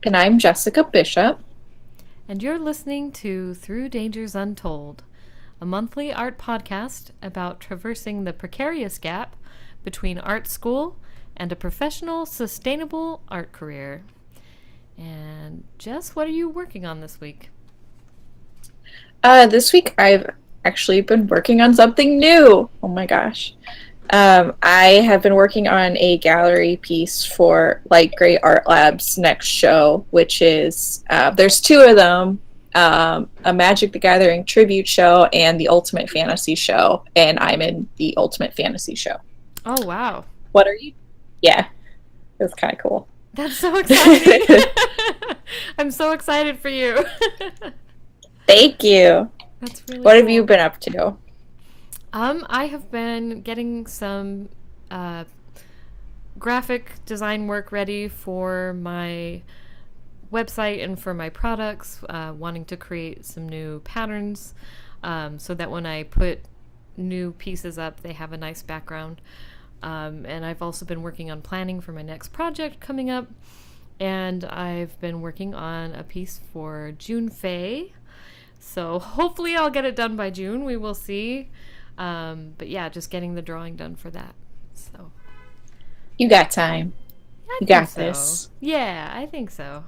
And I'm Jessica Bishop. And you're listening to Through Dangers Untold, a monthly art podcast about traversing the precarious gap between art school and a professional, sustainable art career. And Jess, what are you working on this week? This week I've actually been working on something new. Oh my gosh. I have been working on a gallery piece for Light Gray Art Lab's next show, which is, there's two of them, a Magic the Gathering tribute show and the Ultimate Fantasy show, and I'm in the Ultimate Fantasy show. Oh, wow. What are you? Yeah, it was kind of cool. That's so exciting. I'm so excited for you. Thank you. That's really What cool. have you been up to? I have been getting some graphic design work ready for my website and for my products, wanting to create some new patterns so that when I put new pieces up, they have a nice background. And I've also been working on planning for my next project coming up. And I've been working on a piece for June Fay. So hopefully I'll get it done by June. We will see. But yeah, just getting the drawing done for that. So You got time. You got so. this. Yeah, I think so.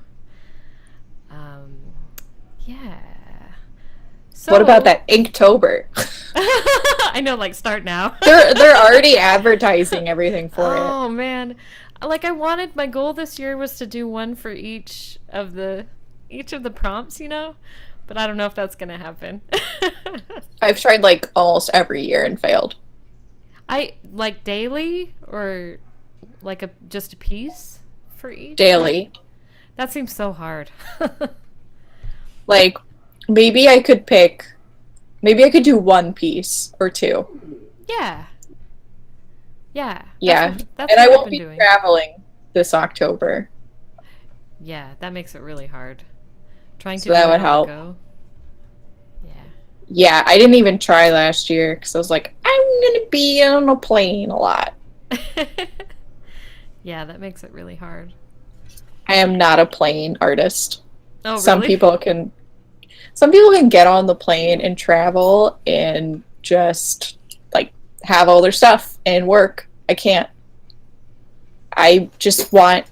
Yeah. So What about that Inktober? I know, like start now. They're already advertising everything for it. Oh man. Like my goal this year was to do one for each of the prompts, but I don't know if that's gonna happen. I've tried like almost every year and failed. I like daily or like just a piece for each? Daily. That seems so hard. Like maybe I could do one piece or two. Yeah. Yeah. Yeah. That's And I what I've won't been be doing. traveling this October. Yeah, that makes it really hard. Trying to So that do it would on help. the go. Yeah. Yeah, I didn't even try last year because I was like, I'm gonna be on a plane a lot. Yeah, that makes it really hard. I am not a plane artist. Oh, Some really? people can get on the plane and travel and just like have all their stuff and work. I can't. I just want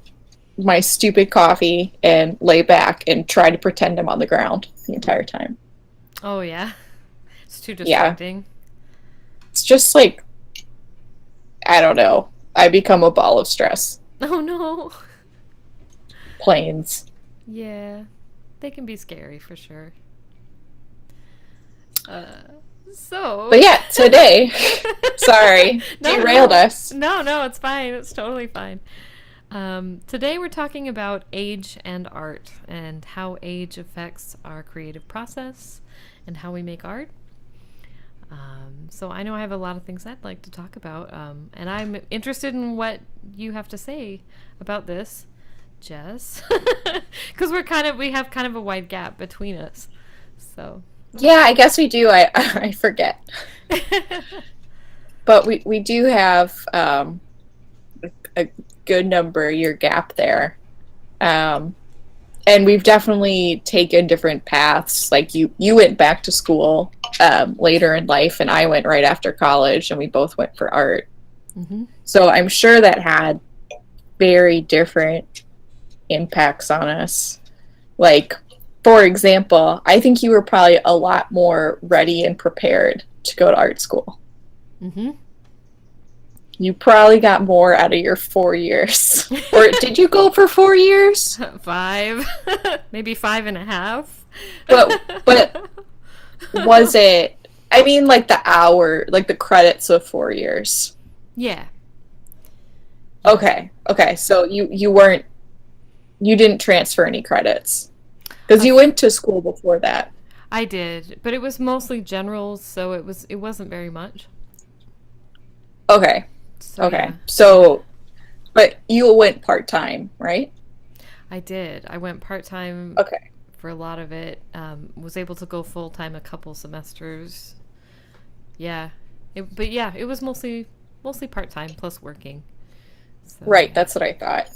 my stupid coffee and lay back and try to pretend I'm on the ground the entire time. Oh, yeah. It's too Yeah. distracting. It's just like, I don't know. I become a ball of stress. Oh, no. Planes. Yeah. They can be scary for sure. So. But yeah, today, sorry, No, derailed us. No, it's fine. It's totally fine. Today we're talking about age and art and how age affects our creative process and how we make art. So I know I have a lot of things I'd like to talk about, and I'm interested in what you have to say about this, Jess, because we have kind of a wide gap between us. So Yeah, I guess we do. I forget. But we do have a good year gap there. And we've definitely taken different paths. Like you went back to school later in life, and I went right after college, and we both went for art. mm-hmm. So I'm sure that had very different impacts on us. Like, for example, I think you were probably a lot more ready and prepared to go to art school. Mm-hmm. You probably got more out of your 4 years. Or did you go for 4 years? 5, maybe 5.5. But was it, I mean, like the credits of 4 years. Yeah. Okay. So you didn't transfer any credits. Because you went to school before that. I did, but it was mostly generals, so it wasn't very much. Okay. So, Okay. yeah. So, but you went part-time, right? I did. I went part-time Okay. for a lot of it. Was able to go full-time a couple semesters. Yeah. But yeah, it was mostly part-time plus working. So, Right, yeah. that's what I thought.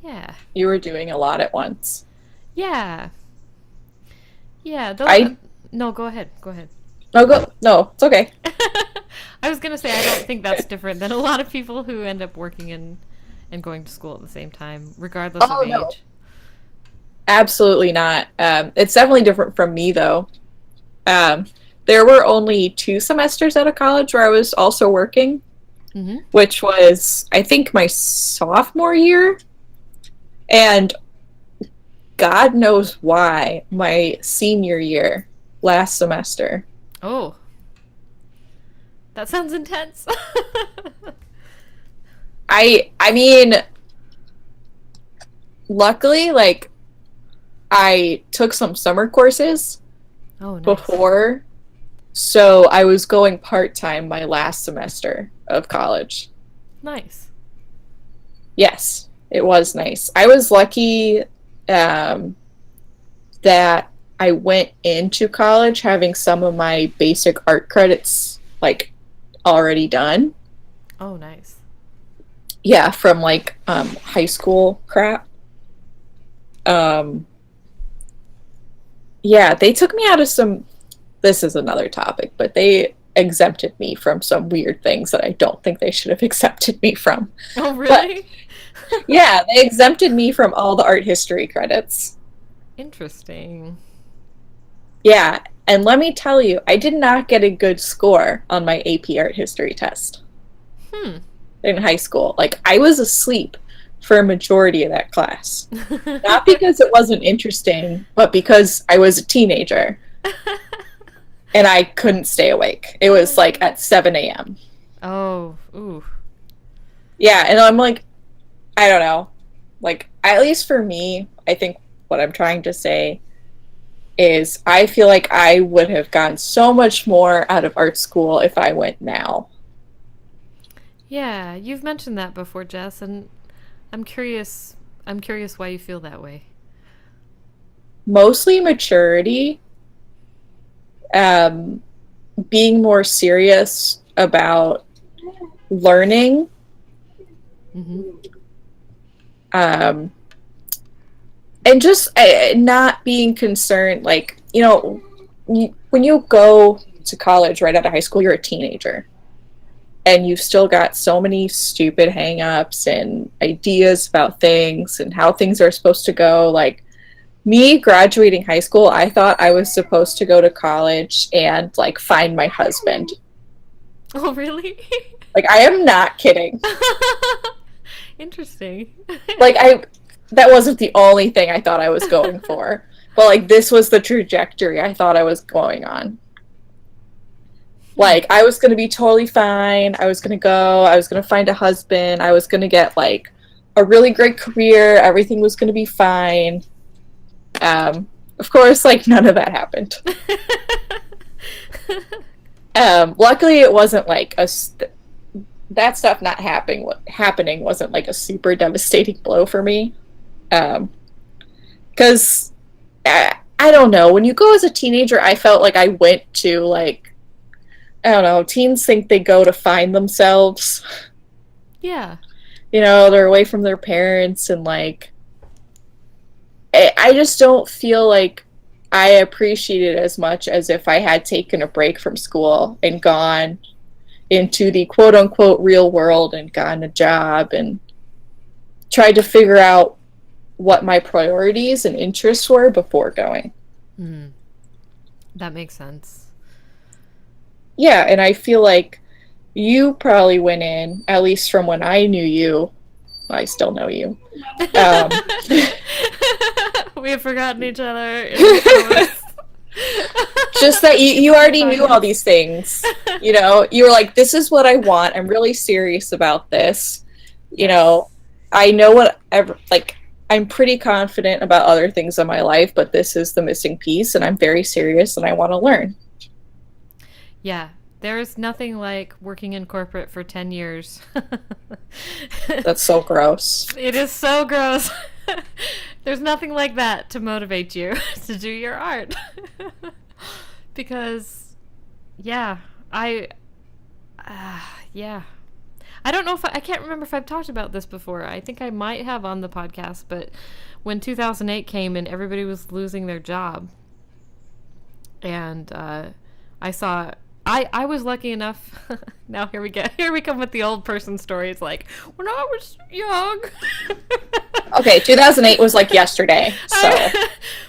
Yeah. You were doing a lot at once. Yeah. Yeah. I No, go ahead. Go ahead. no go no, it's okay. I was gonna say I don't think that's different than a lot of people who end up working and going to school at the same time, regardless of Oh no, age. absolutely not. It's definitely different from me though. Um, there were only 2 semesters out of college where I was also working, Mm-hmm. which was I think my sophomore year, and God knows why my senior year last semester. Oh, that sounds intense. I mean, luckily, like I took some summer courses Oh, nice. before, so I was going part-time my last semester of college. Nice. Yes, it was nice. I was lucky um, that I went into college having some of my basic art credits like already done. Oh, nice. Yeah, from like high school crap. Um, yeah, they took me out of some. This is another topic, but they exempted me from some weird things that I don't think they should have exempted me from. Oh, But really? yeah, they exempted me from all the art history credits. Interesting. Yeah, and let me tell you, I did not get a good score on my AP art history test Hmm. in high school. Like, I was asleep for a majority of that class. Not because it wasn't interesting, but because I was a teenager and I couldn't stay awake. It was like at 7 a.m. Oh, ooh. Yeah, and I'm like, I don't know. Like, at least for me, I think what I'm trying to say is I feel like I would have gotten so much more out of art school if I went now. Yeah, you've mentioned that before, Jess, and I'm curious. I'm curious why you feel that way. Mostly maturity, um, being more serious about learning, Mm-hmm. um, and just not being concerned. Like, when you go to college right out of high school, you're a teenager. And you've still got so many stupid hang-ups and ideas about things and how things are supposed to go. Like, me graduating high school, I thought I was supposed to go to college and like find my husband. Oh, really? Like, I am not kidding. Interesting. Like, that wasn't the only thing I thought I was going for. But like, this was the trajectory I thought I was going on. Like, I was going to be totally fine. I was going to go. I was going to find a husband. I was going to get, like, a really great career. Everything was going to be fine. Of course, like, none of that happened. Luckily, it wasn't, like, that stuff not happening wasn't, like, a super devastating blow for me. Because, I don't know. When you go as a teenager, I felt like I went to, like, I don't know, teens think they go to find themselves. Yeah. They're away from their parents, and like, I just don't feel like I appreciate it as much as if I had taken a break from school and gone into the quote unquote real world and gotten a job and tried to figure out what my priorities and interests were before going. Mm. That makes sense. Yeah, and I feel like you probably went in, at least from when I knew you. I still know you. We have forgotten each other. Just that you already knew all these things. You were like, this is what I want. I'm really serious about this. I know like, I'm pretty confident about other things in my life, but this is the missing piece, and I'm very serious, and I want to learn. Yeah, there's nothing like working in corporate for 10 years. That's so gross. It is so gross. There's nothing like that to motivate you to do your art. Because, yeah, yeah. I don't know if I can't remember if I've talked about this before. I think I might have on the podcast, but when 2008 came and everybody was losing their job, and I was lucky enough. Now here we come with the old person story. It's like when I was young. Okay, 2008 was like yesterday. So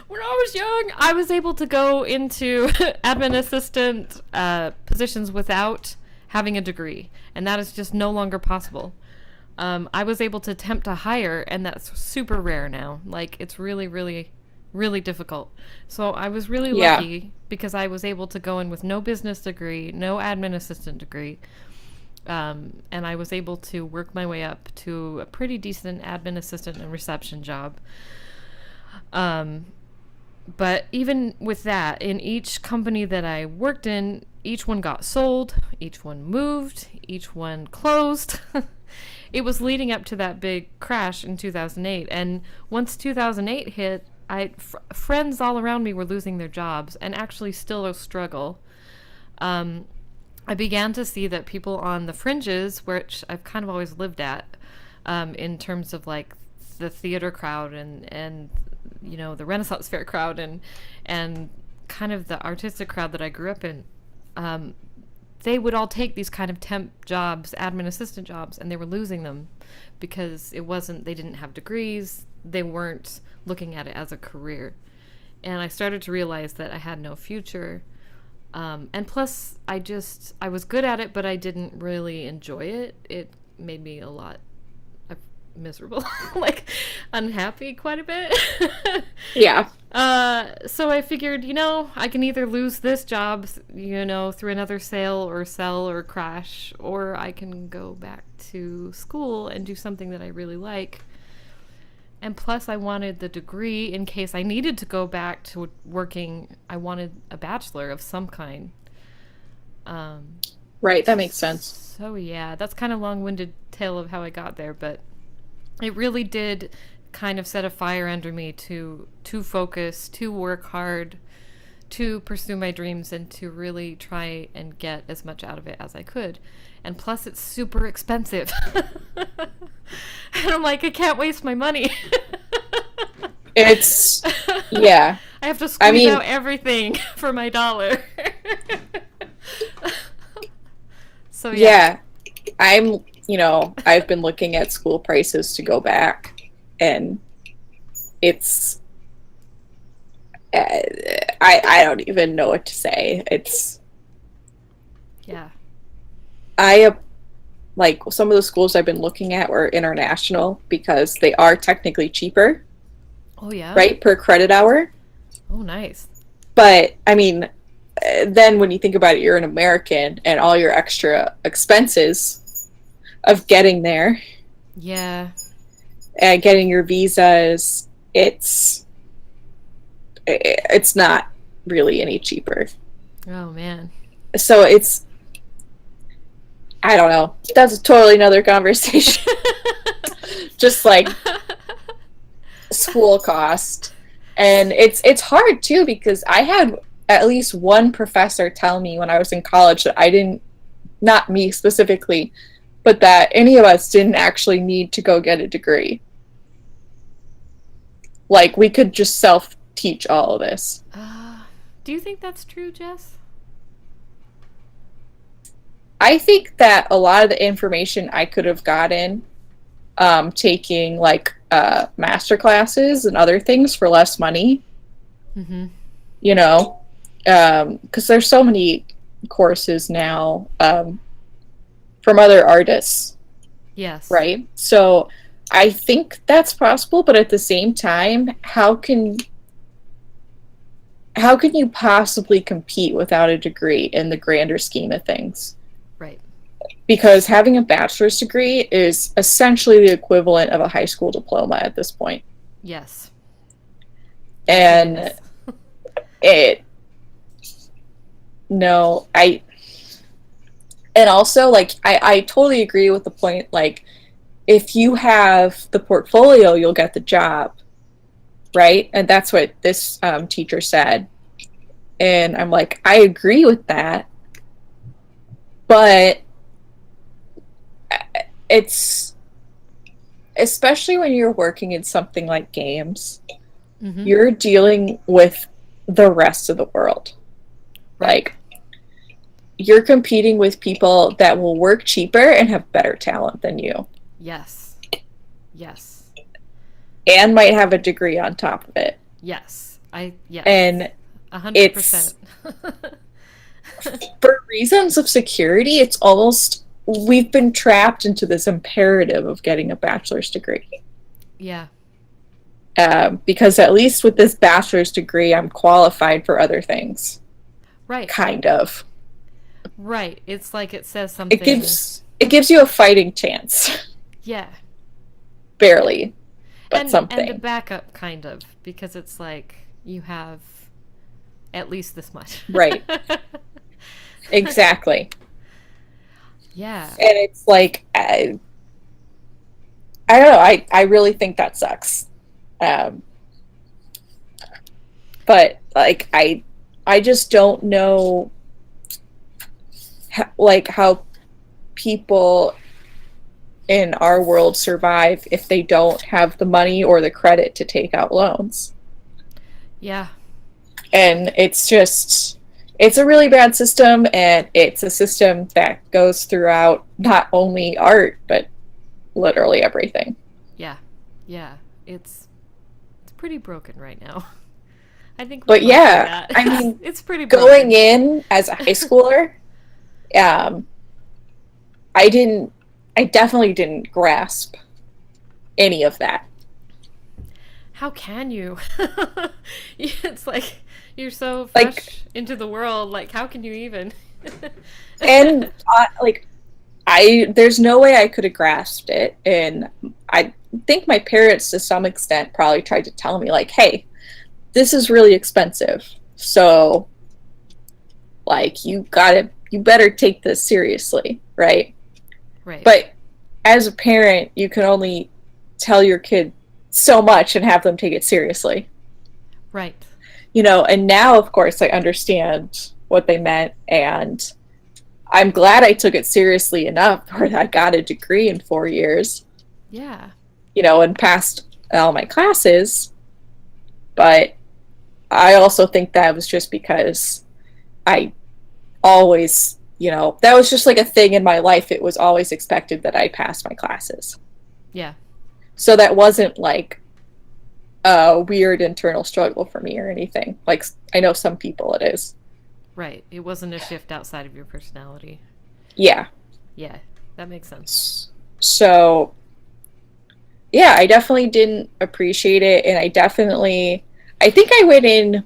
when I was young, I was able to go into admin assistant positions without having a degree, and that is just no longer possible. I was able to attempt to hire, and that's super rare now. Like, it's really, really, really difficult. So I was really lucky because I was able to go in with no business degree, no admin assistant degree, and I was able to work my way up to a pretty decent admin assistant and reception job. But even with that, in each company that I worked in, each one got sold, each one moved, each one closed. It was leading up to that big crash in 2008. And once 2008 hit, friends all around me were losing their jobs, and actually still a struggle. I began to see that people on the fringes, which I've kind of always lived at, in terms of like the theater crowd and you know, the Renaissance Fair crowd and kind of the artistic crowd that I grew up in, they would all take these kind of temp jobs, admin assistant jobs, and they were losing them because they didn't have degrees, they weren't looking at it as a career. And I started to realize that I had no future. And plus, I was good at it, but I didn't really enjoy it. It made me a lot miserable, like unhappy quite a bit. Yeah. So I figured, I can either lose this job, through another sell or crash, or I can go back to school and do something that I really like. And plus, I wanted the degree in case I needed to go back to working. I wanted a bachelor of some kind. Right, that makes sense. So yeah, that's kind of long-winded tale of how I got there, but it really did kind of set a fire under me to focus, to work hard, to pursue my dreams, and to really try and get as much out of it as I could. And plus, it's super expensive. And I'm like, I can't waste my money. It's, yeah. I have to squeeze out everything for my dollar. So yeah. I've been looking at school prices to go back, and it's, I don't even know what to say. It's, yeah. Like, some of the schools I've been looking at were international because they are technically cheaper. Oh, yeah. Right? Per credit hour. Oh, nice. But, I mean, then when you think about it, you're an American, and all your extra expenses of getting there. Yeah. And getting your visas, it's not really any cheaper. Oh, man. So it's, I don't know. That's totally another conversation. Just like school cost. And it's hard too, because I had at least one professor tell me when I was in college that not me specifically, but that any of us didn't actually need to go get a degree. Like, we could just self-teach all of this. Do you think that's true, Jess? I think that a lot of the information I could have gotten taking, like, master classes and other things for less money. Mm-hmm. Because there's so many courses now from other artists. Yes. Right? So I think that's possible, but at the same time, how can you possibly compete without a degree in the grander scheme of things? Right. Because having a bachelor's degree is essentially the equivalent of a high school diploma at this point. Yes. And and also, like, I totally agree with the point, like, if you have the portfolio, you'll get the job, right? And that's what this teacher said. And I'm like, I agree with that. But it's, especially when you're working in something like games, you're dealing with the rest of the world. Right. Like, you're competing with people that will work cheaper and have better talent than you. Yes. Yes. And might have a degree on top of it. Yes. Yes. And 100%. For reasons of security, it's almost, we've been trapped into this imperative of getting a bachelor's degree. Yeah. Because at least with this bachelor's degree, I'm qualified for other things. Right. Kind of. Right. It's like it says something. It gives you a fighting chance. Yeah. Barely. But something. And a backup, kind of. Because it's like you have at least this much. Right. Exactly. Yeah. And it's like, I don't know. I really think that sucks. But like, I just don't know how people in our world survive if they don't have the money or the credit to take out loans. Yeah. And it's a really bad system, and it's a system that goes throughout not only art, but literally everything. Yeah. Yeah. It's pretty broken right now. I think. But yeah, I mean, it's pretty broken. Going in as a high schooler, I definitely didn't grasp any of that. How can you? It's like you're so fresh into the world. Like, how can you even? And there's no way I could have grasped it. And I think my parents, to some extent, probably tried to tell me, like, hey, this is really expensive. So, like, you better take this seriously, right? Right. But as a parent, you can only tell your kid so much and have them take it seriously. Right. And now, of course, I understand what they meant, and I'm glad I took it seriously enough where I got a degree in 4 years. Yeah. And passed all my classes. But I also think that was just because I always, that was just like a thing in my life. It was always expected that I pass my classes. Yeah. So that wasn't like a weird internal struggle for me or anything. Like, I know some people it is. Right. It wasn't a shift outside of your personality. Yeah. Yeah. That makes sense. So, yeah, I definitely didn't appreciate it. And I think I went in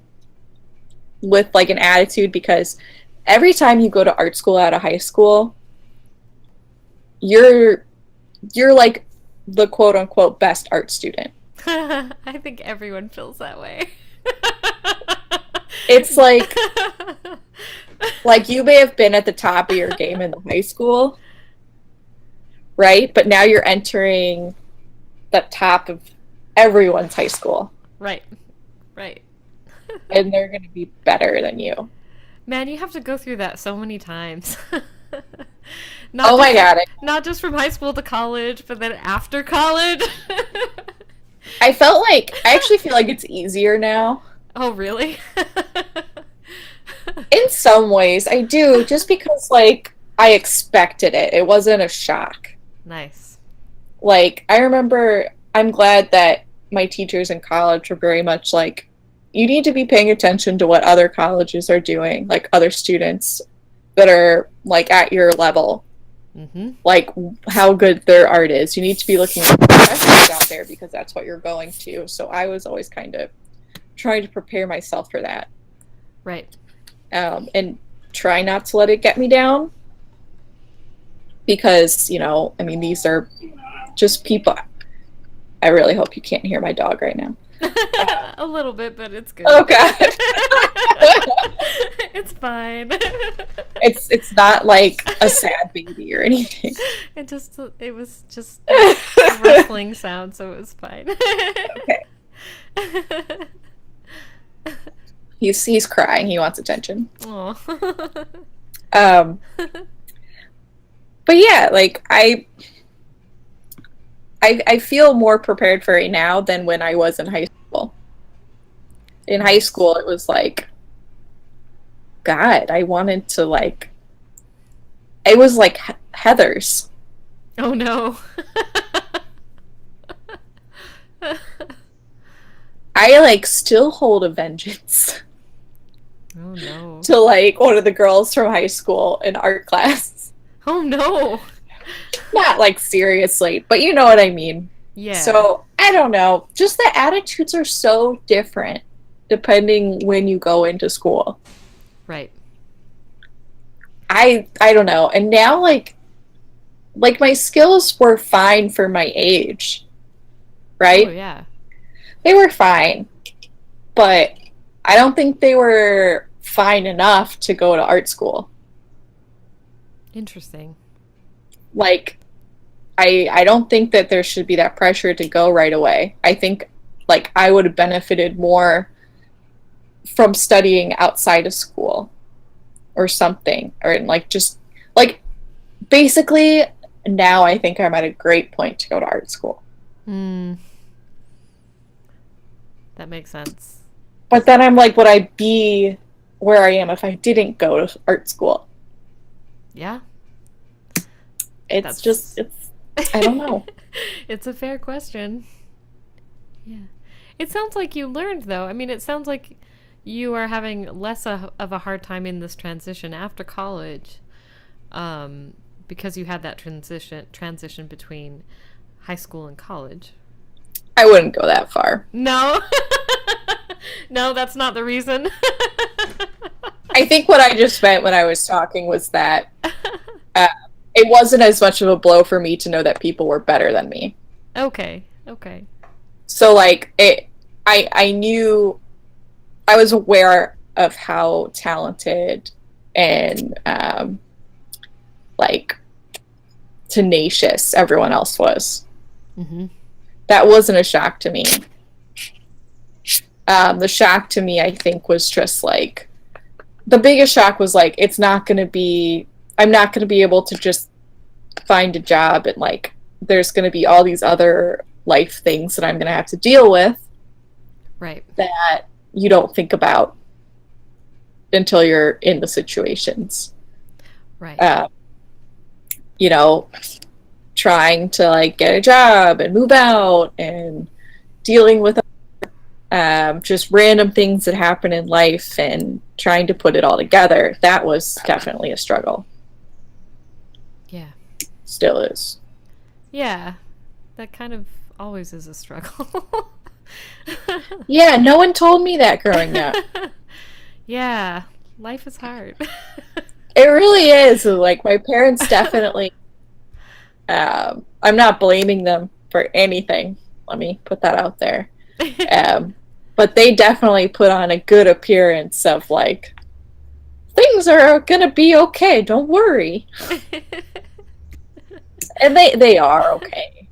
with like an attitude, because every time you go to art school out of high school, you're like the quote unquote best art student. I think everyone feels that way. It's like you may have been at the top of your game in the high school, right? But now you're entering the top of everyone's high school. Right. Right. And they're going to be better than you. Man, you have to go through that so many times. My God. Not just from high school to college, but then after college. I actually feel like it's easier now. Oh, really? In some ways, I do. Just because, like, I expected it. It wasn't a shock. Nice. Like, I remember, I'm glad that my teachers in college were very much like, you need to be paying attention to what other colleges are doing, like other students that are like at your level, like how good their art is. You need to be looking at professors out there because that's what you're going to. So I was always kind of trying to prepare myself for that. Right. And try not to let it get me down, because, these are just people. I really hope you can't hear my dog right now. A little bit, but it's good. Oh, God. It's fine. It's not like a sad baby or anything. It was just a rustling sound, so it was fine. Okay. He's crying. He wants attention. Aw. But yeah, like, I feel more prepared for it now than when I was in high school. In high Nice. school, it was like, God, I wanted to like, it was like Heather's. Oh no. I like still hold a vengeance Oh no. to like one of the girls from high school in art class. Oh no. Not like seriously, but you know what I mean. Yeah. So I don't know. Just the attitudes are so different depending when you go into school. Right. I don't know. And now like my skills were fine for my age, Oh right? yeah. They were fine, but I don't think they were fine enough to go to art school. Interesting. Like I don't think that there should be that pressure to go right away. I think like I would have benefited more from studying outside of school or something, or like just like basically now I think I'm at a great point to go to art school. Hmm. That makes sense. But then I'm like, would I be where I am if I didn't go to art school? Yeah. It's just, That's it's, I don't know. It's a fair question. Yeah. It sounds like you learned though. I mean, it sounds like you are having less of a hard time in this transition after college, because you had that transition between high school and college. I wouldn't go that far. No. No, that's not the reason. I think what I just meant when I was talking was that uh, it wasn't as much of a blow for me to know that people were better than me. Okay. Okay. So like I knew, I was aware of how talented and like tenacious everyone else was. Mm-hmm. That wasn't a shock to me. The shock to me, I think, was just like the biggest shock was like I'm not going to be able to just find a job, and like there's going to be all these other life things that I'm going to have to deal with Right. that you don't think about until you're in the situations. Right. You know, trying to like get a job and move out and dealing with just random things that happen in life and trying to put it all together. That was definitely a struggle. Yeah. Still is. Yeah. That kind of always is a struggle. Yeah, no one told me that growing up. Yeah. Life is hard. It really is. Like my parents definitely I'm not blaming them for anything. Let me put that out there. But they definitely put on a good appearance of like, things are gonna be okay, don't worry. And they are okay.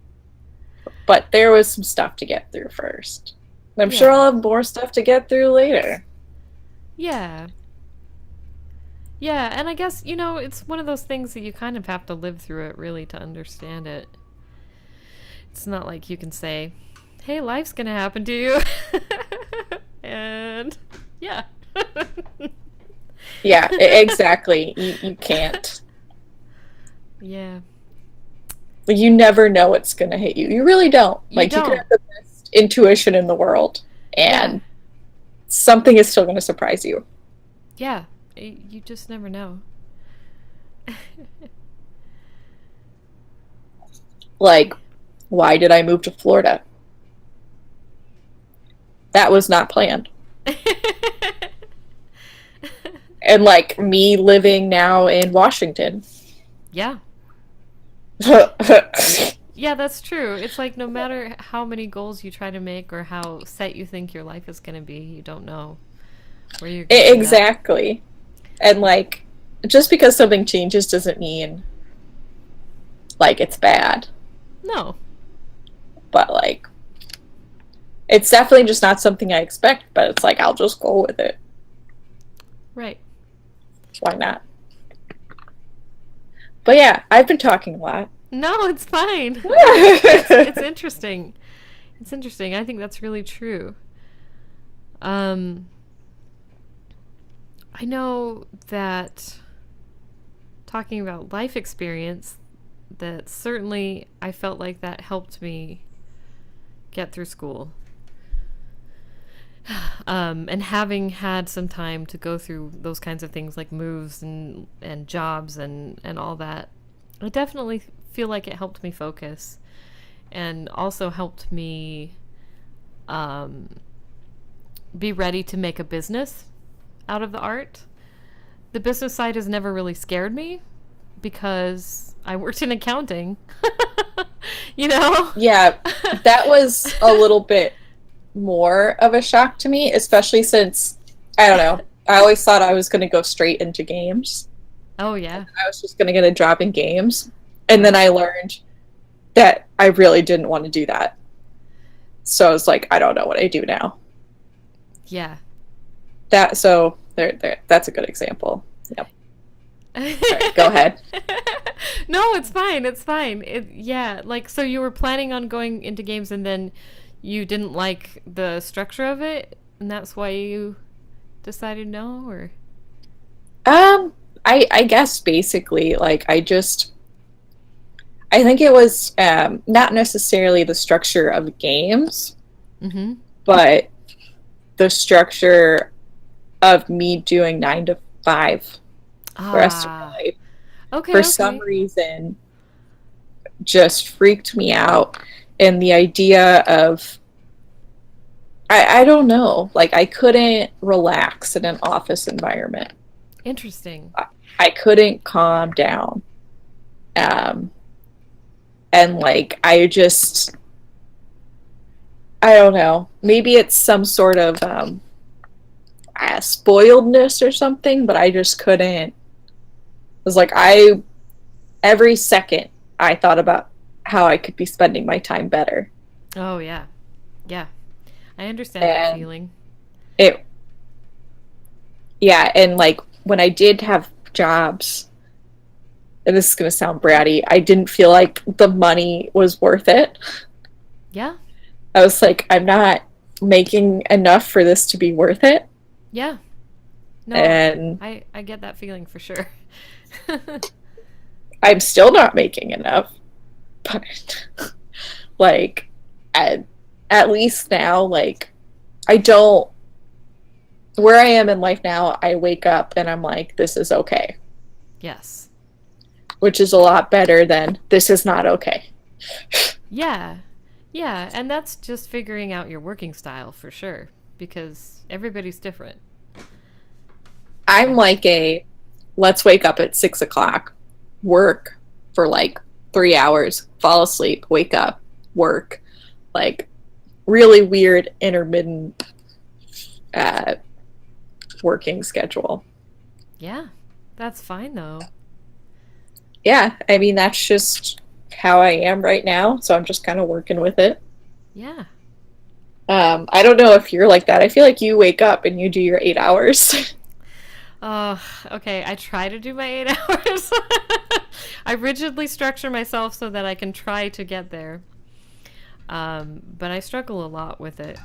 But there was some stuff to get through first. And I'm sure Yeah. I'll have more stuff to get through later. Yeah. Yeah, and I guess, it's one of those things that you kind of have to live through it really to understand it. It's not like you can say, hey, life's gonna happen to you. And yeah. Yeah, exactly. You can't. Yeah. You never know what's gonna hit you. You really don't. You Like you could don't. have the best intuition in the world, and Yeah. something is still gonna surprise you. Yeah. You just never know. Like, why did I move to Florida? That was not planned. And like me living now in Washington. Yeah. Yeah, that's true. It's like no matter how many goals you try to make or how set you think your life is going to be, you don't know where you're going to end up. Exactly. And like, just because something changes doesn't mean like it's bad. No. But like, it's definitely just not something I expect, but it's like, I'll just go with it. Right. Why not? But yeah, I've been talking a lot. No, it's fine. It's interesting. It's interesting. I think that's really true. Um, I know that talking about life experience, that certainly I felt like that helped me get through school. And having had some time to go through those kinds of things like moves and jobs and all that, I definitely feel like it helped me focus and also helped me be ready to make a business out of the art. The business side has never really scared me because I worked in accounting. You know? Yeah, that was a little bit more of a shock to me, especially since, I don't know, I always thought I was going to go straight into games. Oh, yeah. I was just going to get a job in games. And then I learned that I really didn't want to do that. So I was like, I don't know what I do now. Yeah. That's a good example. Yep. Right, go ahead. No, it's fine. It's fine. Yeah, like, so you were planning on going into games and then you didn't like the structure of it, and that's why you decided no, or? I guess basically, like, I think it was not necessarily the structure of games, Mm-hmm. but the structure of me doing 9 to 5 the rest of my life. Okay, For some reason, just freaked me out. And the idea of, I don't know, like, I couldn't relax in an office environment. Interesting. I couldn't calm down. And, like, I don't know, maybe it's some sort of spoiledness or something, but I just couldn't. It was like, every second I thought about how I could be spending my time better. Oh, yeah. Yeah. I understand that feeling. Yeah, and like when I did have jobs, and this is going to sound bratty, I didn't feel like the money was worth it. Yeah. I was like, I'm not making enough for this to be worth it. Yeah. No, and I get that feeling for sure. I'm still not making enough. But like at least now, like, I don't, where I am in life now, I wake up and I'm like, this is okay. Yes. Which is a lot better than this is not okay. Yeah. Yeah, and that's just figuring out your working style for sure, because everybody's different. I'm like let's wake up at 6 o'clock, work for like 3 hours, fall asleep, wake up, work. Like, really weird intermittent working schedule. Yeah, that's fine though. Yeah, I mean, that's just how I am right now, so I'm just kind of working with it. Yeah. I don't know if you're like that. I feel like you wake up and you do your 8 hours. Okay, I try to do my 8 hours. I rigidly structure myself so that I can try to get there. But I struggle a lot with it.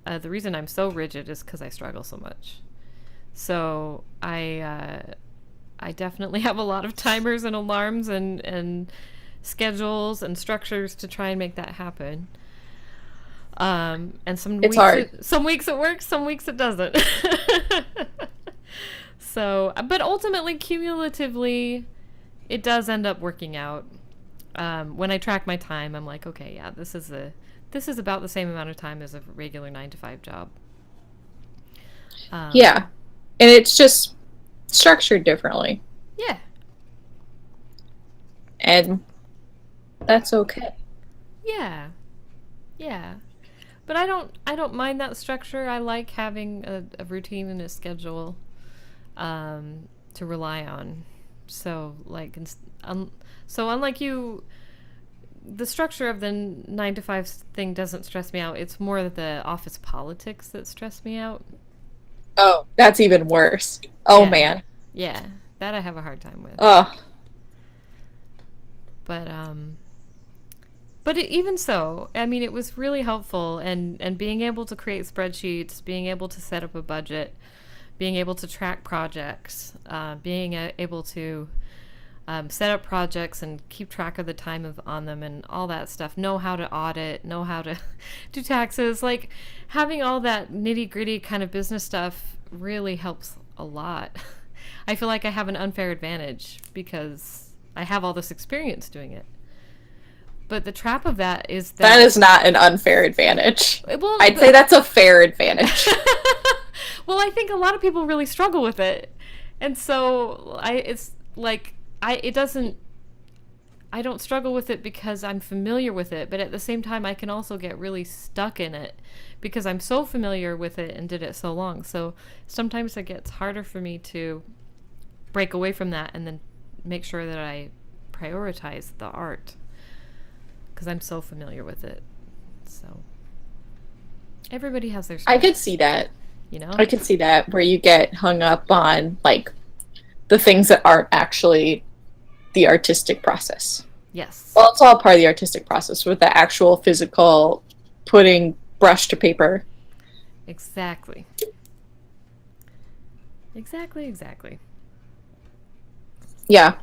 The reason I'm so rigid is because I struggle so much. So I definitely have a lot of timers and alarms and schedules and structures to try and make that happen. And It's hard. Some weeks it works, some weeks it doesn't. So, but ultimately, cumulatively, it does end up working out. When I track my time, I'm like, okay, yeah, this is about the same amount of time as a regular 9 to 5 job. Yeah, and it's just structured differently. Yeah. And that's okay. Yeah. Yeah. But I don't mind that structure. I like having a routine and a schedule to rely on. So, like, so unlike you, the structure of the 9 to 5 thing doesn't stress me out. It's more the office politics that stress me out. Oh, that's even worse. Oh, yeah. man. Yeah, that I have a hard time with. Oh. But even so, I mean, it was really helpful, and being able to create spreadsheets, being able to set up a budget, being able to track projects, being able to set up projects and keep track of the time on them and all that stuff, know how to audit, know how to do taxes, like having all that nitty gritty kind of business stuff really helps a lot. I feel like I have an unfair advantage because I have all this experience doing it. But the trap of that is that is not an unfair advantage. Well, I'd say that's a fair advantage. Well, I think a lot of people really struggle with it. And so I don't struggle with it because I'm familiar with it, but at the same time I can also get really stuck in it because I'm so familiar with it and did it so long. So sometimes it gets harder for me to break away from that and then make sure that I prioritize the art because I'm so familiar with it. So everybody has their stuff. I could see that. You know? I could see that where you get hung up on like the things that aren't actually the artistic process. Yes. Well, it's all part of the artistic process with the actual physical putting brush to paper. Exactly. Exactly. Yeah,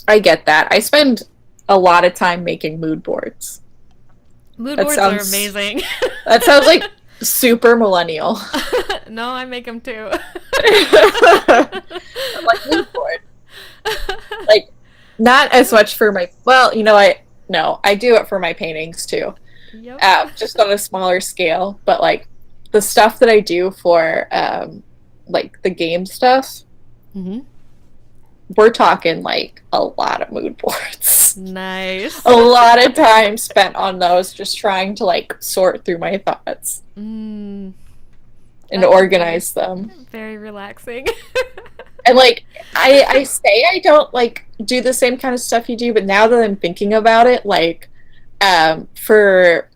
I get that. I spend a lot of time making mood boards. Mood boards are amazing. That sounds like super millennial. No, I make them too. Like mood board. Like, not as much for my... Well, I do it for my paintings too. Yep. Just on a smaller scale. But, like, the stuff that I do for, like, the game stuff... Mm-hmm. We're talking, like, a lot of mood boards. Nice. A lot of time spent on those, just trying to, like, sort through my thoughts. And organize them. Very relaxing. And, like, I say I don't, like, do the same kind of stuff you do, but now that I'm thinking about it, like, for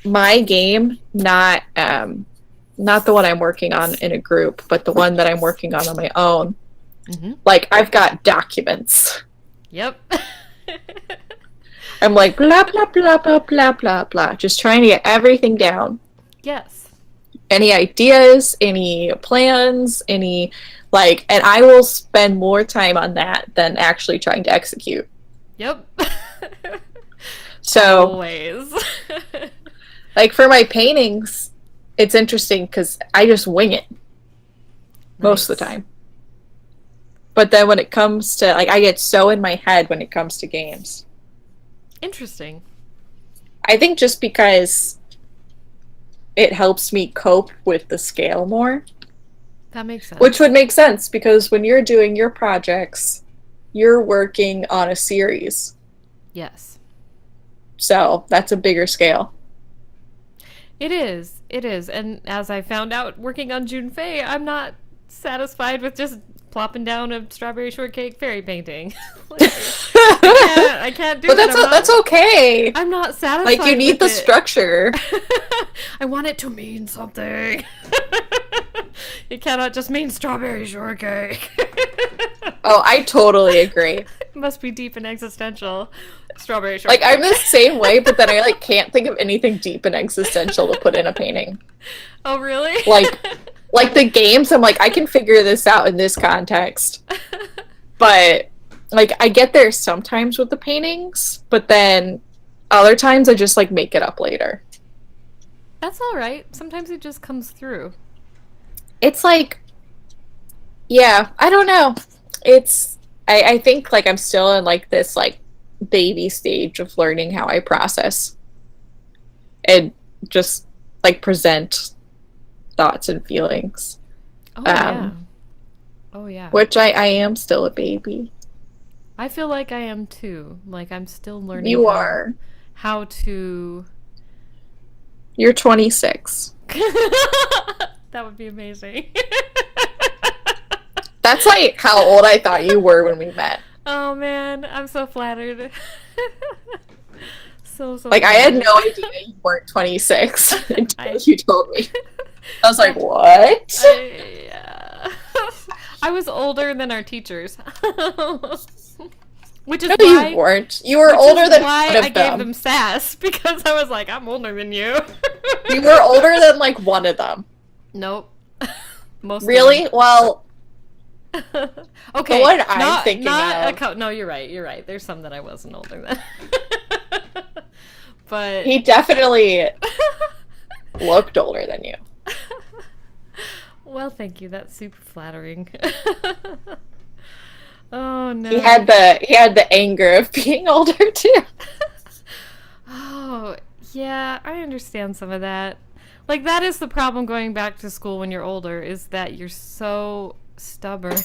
my game, not the one I'm working on in a group, but the one that I'm working on my own, mm-hmm. Like, I've got documents. Yep. I'm like, blah, blah, blah, blah, blah, blah, blah. Just trying to get everything down. Yes. Any ideas, any plans, and I will spend more time on that than actually trying to execute. Yep. So, always. like, for my paintings, it's interesting because I just wing it most of the time. But then when it comes to, like, I get so in my head when it comes to games. Interesting. I think just because it helps me cope with the scale more. That makes sense. Which would make sense because when you're doing your projects, you're working on a series. Yes. So that's a bigger scale. It is. And as I found out working on Junfei, I'm not satisfied with just plopping down a strawberry shortcake fairy painting. I can't do it. But that's okay. I'm not satisfied. Like, you need the structure. I want it to mean something. It cannot just mean strawberry shortcake. Oh, I totally agree. It must be deep and existential. Strawberry shortcake. Like, I'm the same way, but then I, like, can't think of anything deep and existential to put in a painting. Oh, really? Like the games, I'm like, I can figure this out in this context. But, like, I get there sometimes with the paintings, but then other times I just, like, make it up later. That's all right. Sometimes it just comes through. It's like, yeah, I don't know. I think, like, I'm still in, like, this, like, baby stage of learning how I process and just, like, present thoughts and feelings. Oh yeah. Which I am still a baby. I feel like I am too. Like, I'm still learning. You are. How to. You're 26. That would be amazing. That's like how old I thought you were when we met. Oh man, I'm so flattered. So like, I had no idea you weren't 26 until you told me. I was like, what? I was older than our teachers. Which is No, why you weren't. You were which older is than why one of I them. gave them sass, because I was like, I'm older than you. You were older than like one of them. Nope. Most Really? Well, of them. the Okay, one I'm thinking of, no, you're right. You're right. There's some that I wasn't older than. But he definitely looked older than you. well, thank you. That's super flattering. Oh no. He had the anger of being older too. Oh, yeah, I understand some of that. Like, that is the problem going back to school when you're older, is that you're so stubborn.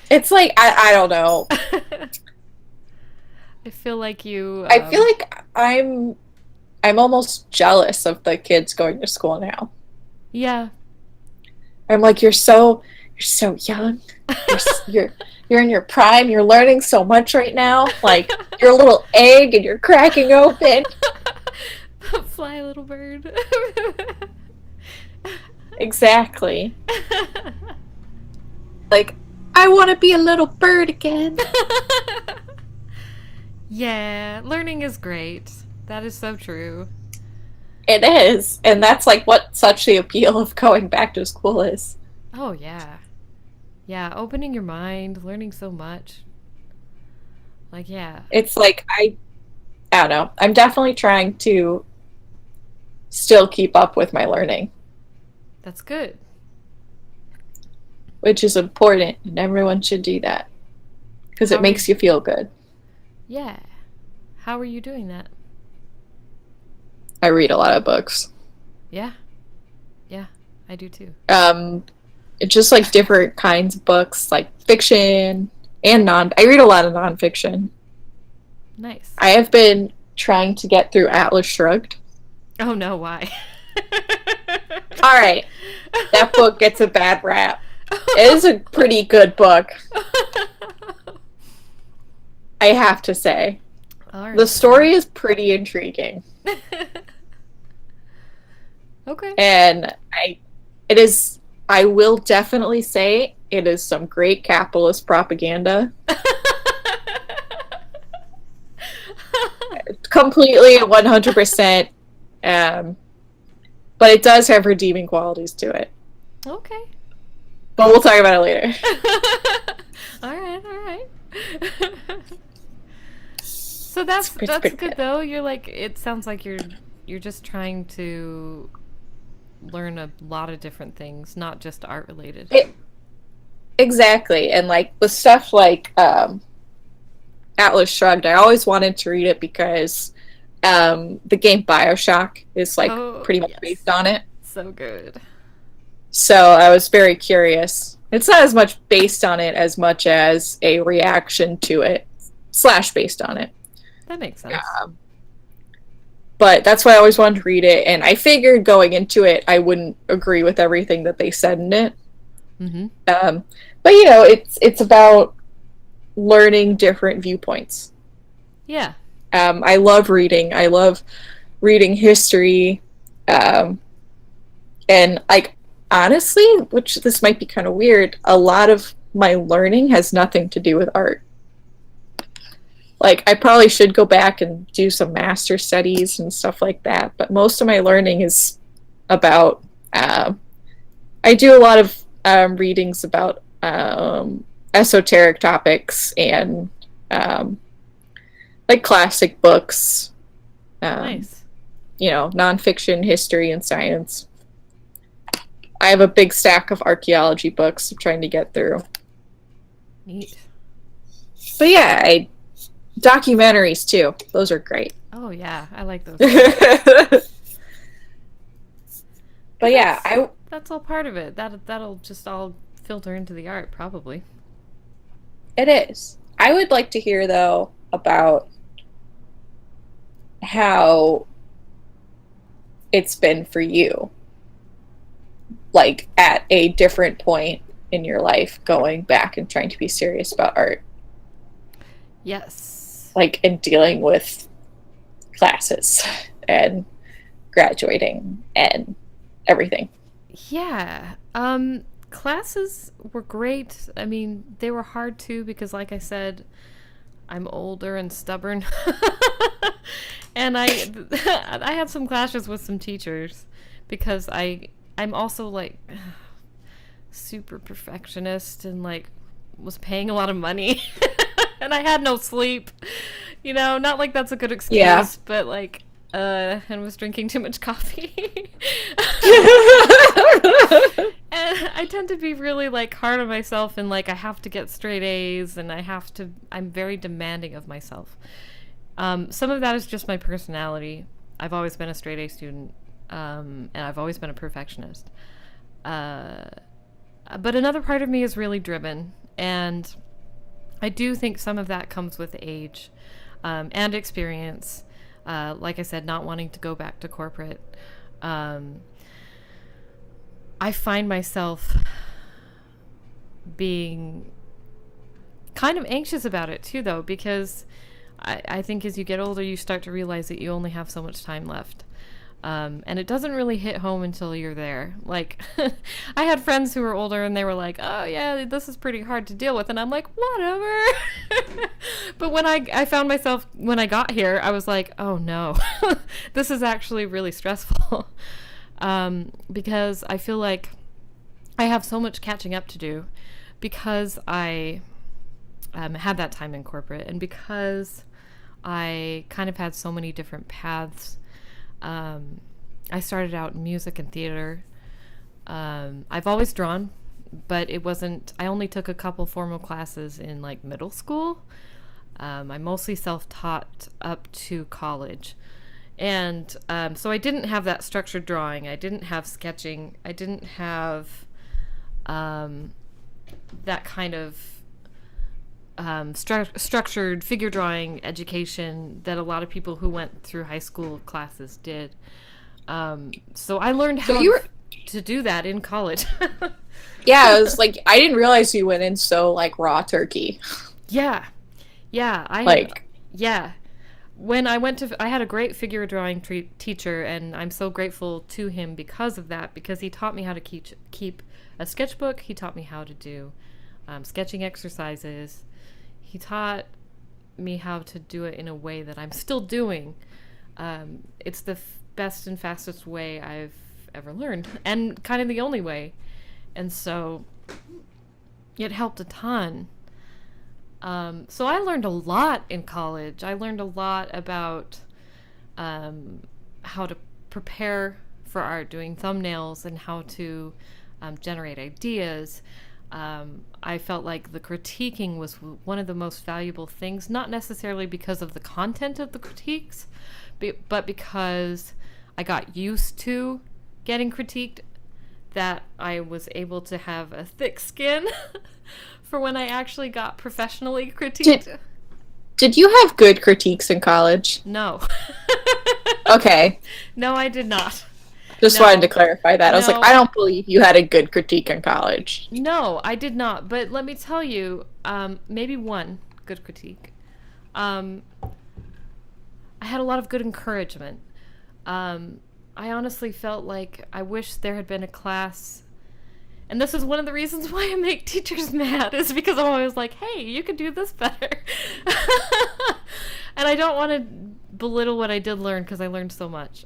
It's like I don't know. I feel like you. I feel like I'm almost jealous of the kids going to school now. Yeah. I'm like, you're so young. You're in your prime. You're learning so much right now. Like, you're a little egg and you're cracking open. Fly, little bird. Exactly. Like, I want to be a little bird again. Yeah, learning is great. That is so true. It is, and that's like what such the appeal of going back to school is. Oh, yeah. Yeah, opening your mind, learning so much. Like, yeah. It's like I don't know. I'm definitely trying to still keep up with my learning, That's good. which is important, and everyone should do that because it How makes you feel good. Yeah. How are you doing that? I read a lot of books. Yeah. Yeah, I do too. It's just like different kinds of books, like fiction and non. I read a lot of nonfiction. Nice. I have been trying to get through Atlas Shrugged. Oh no, why? All right, that book gets a bad rap. It is a pretty good book, I have to say. All right. The story is pretty intriguing, Okay. and I will definitely say it is some great capitalist propaganda. Completely 100%. But it does have redeeming qualities to it. Okay. But we'll talk about it later. All right. So that's pretty good good. though. You're like, it sounds like you're just trying to learn a lot of different things, not just art related. Exactly. And like with stuff like Atlas Shrugged, I always wanted to read it because the game BioShock is like pretty much based on it. So good. So I was very curious. It's not as much based on it as much as a reaction to it / based on it. That makes sense. But that's why I always wanted to read it, and I figured going into it I wouldn't agree with everything that they said in it. Mm-hmm. But you know, it's about learning different viewpoints. Yeah. I love reading. I love reading history, and like honestly, which this might be kind of weird, a lot of my learning has nothing to do with art. Like, I probably should go back and do some master studies and stuff like that, but most of my learning is about, I do a lot of readings about esoteric topics and like classic books, Nice. you know, nonfiction, history, and science. I have a big stack of archaeology books I'm trying to get through. Neat. But yeah, documentaries too. Those are great. Oh yeah, I like those. But yeah, that's all part of it. That'll just all filter into the art, probably. it is. I would like to hear though about how it's been for you, like at a different point in your life, going back and trying to be serious about art, Yes. like in dealing with classes and graduating and everything. Yeah. Classes were great. I mean, they were hard too because, like I said, I'm older and stubborn. And I had some clashes with some teachers because I'm also like super perfectionist and like was paying a lot of money and I had no sleep. You know, not like that's a good excuse, but like and was drinking too much coffee. And I tend to be really like hard on myself and like I have to get straight A's and I'm very demanding of myself. Some of that is just my personality. I've always been a straight A student, and I've always been a perfectionist. But another part of me is really driven, and I do think some of that comes with age and experience. Like I said, not wanting to go back to corporate. I find myself being kind of anxious about it too, though, because I think as you get older, you start to realize that you only have so much time left. And it doesn't really hit home until you're there. Like, I had friends who were older and they were like, oh yeah, this is pretty hard to deal with. And I'm like, whatever. But when I found myself, when I got here, I was like, oh no, this is actually really stressful. Because I feel like I have so much catching up to do because I had that time in corporate and because I kind of had so many different paths. I started out in music and theater. I've always drawn, but I only took a couple formal classes in like middle school. I'm mostly self-taught up to college. And so I didn't have that structured drawing. I didn't have sketching. I didn't have that kind of structured figure drawing education that a lot of people who went through high school classes did. So I learned how to do that in college. Yeah, it was like, I didn't realize you went in so like raw turkey. Yeah. When I had a great figure drawing teacher, and I'm so grateful to him because of that, because he taught me how to keep a sketchbook. He taught me how to do sketching exercises. He taught me how to do it in a way that I'm still doing. It's the best and fastest way I've ever learned, and kind of the only way. And so it helped a ton. So I learned a lot in college. I learned a lot about how to prepare for art, doing thumbnails, and how to generate ideas. I felt like the critiquing was one of the most valuable things, not necessarily because of the content of the critiques, but because I got used to getting critiqued, that I was able to have a thick skin for when I actually got professionally critiqued. Did you have good critiques in college? No. Okay. No, I did not. Just wanted to clarify that. I was like, I don't believe you had a good critique in college. No, I did not. But let me tell you, maybe one good critique. I had a lot of good encouragement. I honestly felt like I wish there had been a class, and this is one of the reasons why I make teachers mad, is because I'm always like, hey, you could do this better. And I don't want to belittle what I did learn, because I learned so much.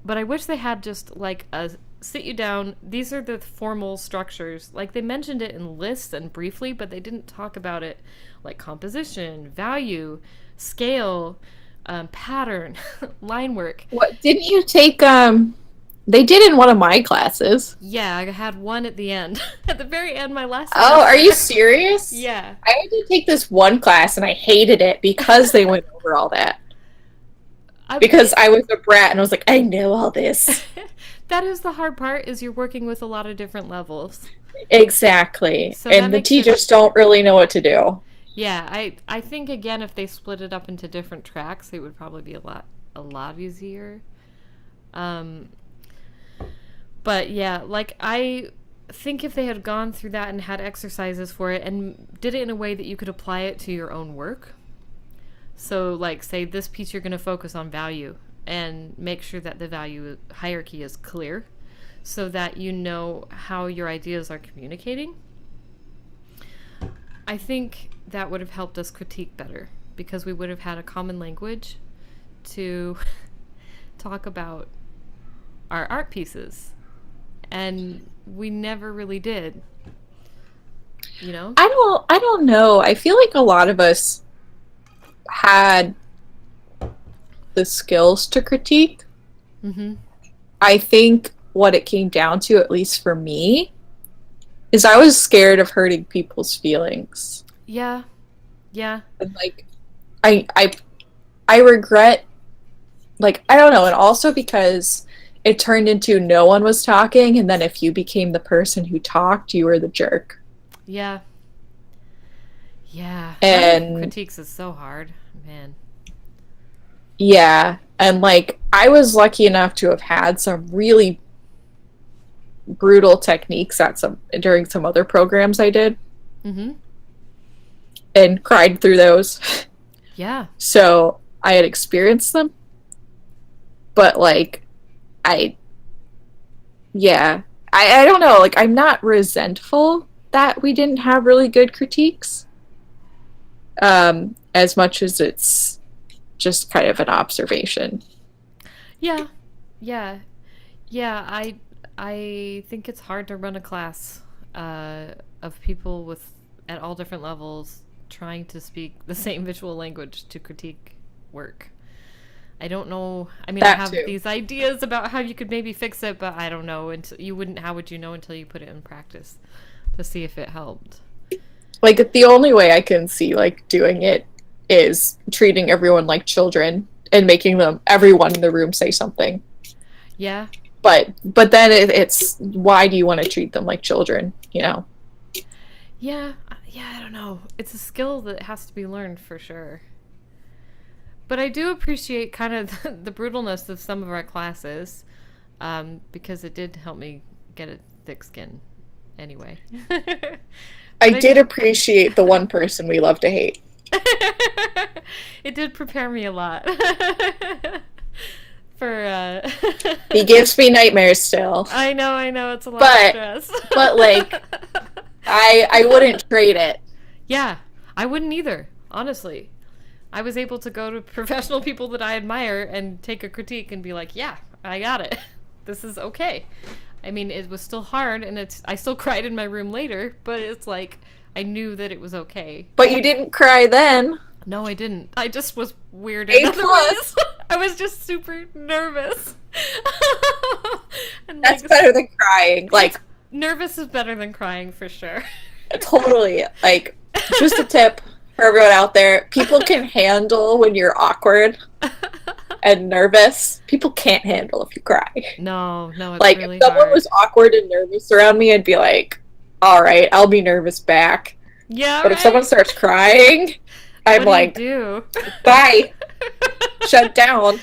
But I wish they had just like a sit you down, these are the formal structures. Like, they mentioned it in lists and briefly, but they didn't talk about it like composition, value, scale, pattern, line work. What didn't you take? They did in one of my classes. Yeah, I had one at the end. At the very end, my last semester. Oh, are you serious? Yeah. I had to take this one class and I hated it because they went over all that. Because I was a brat and I was like, I know all this. That is the hard part, is you're working with a lot of different levels. Exactly. So and the teachers don't really know what to do. Yeah, I think, again, if they split it up into different tracks, it would probably be a lot easier. But yeah, like, I think if they had gone through that and had exercises for it and did it in a way that you could apply it to your own work. So, like, say this piece you're going to focus on value and make sure that the value hierarchy is clear so that you know how your ideas are communicating. I think that would have helped us critique better because we would have had a common language to talk about our art pieces. And we never really did. You know? I don't know. I feel like a lot of us had the skills to critique. Mm-hmm. I think what it came down to, at least for me, is I was scared of hurting people's feelings. Yeah. Yeah. And like I regret, like, I don't know, and also because it turned into no one was talking, and then if you became the person who talked, you were the jerk. Yeah. Yeah. And critiques is so hard, man. yeah, and like I was lucky enough to have had some really brutal techniques during some other programs I did. Mm-hmm. And cried through those. Yeah. So I had experienced them. But like I don't know, like I'm not resentful that we didn't have really good critiques. As much as it's just kind of an observation. Yeah. Yeah. Yeah, I think it's hard to run a class of people at all different levels trying to speak the same visual language to critique work. I don't know. I mean, I have these ideas about how you could maybe fix it, but I don't know. How would you know until you put it in practice to see if it helped? Like, the only way I can see, like, doing it is treating everyone like children and making everyone in the room say something. Yeah. But then it's, why do you want to treat them like children, you know? Yeah, I don't know. It's a skill that has to be learned for sure. But I do appreciate kind of the brutalness of some of our classes, because it did help me get a thick skin anyway. I did appreciate the one person we love to hate. It did prepare me a lot. For He gives me nightmares still. I know, it's a lot of stress. But like I wouldn't trade it. Yeah, I wouldn't either, honestly. I was able to go to professional people that I admire and take a critique and be like, yeah, I got it. This is okay. I mean, it was still hard, and I still cried in my room later, but it's like, I knew that it was okay. But you didn't cry then. No, I didn't. I just was weird in other ways. I was just super nervous. And that's better than crying. Like, nervous is better than crying for sure. Totally. Like, just a tip for everyone out there. People can handle when you're awkward and nervous. People can't handle if you cry. No, it's like, really if someone hard. was awkward and nervous around me, I'd be like, all right, I'll be nervous back. Yeah, but if someone starts crying, I'm like, do? Bye. Shut down.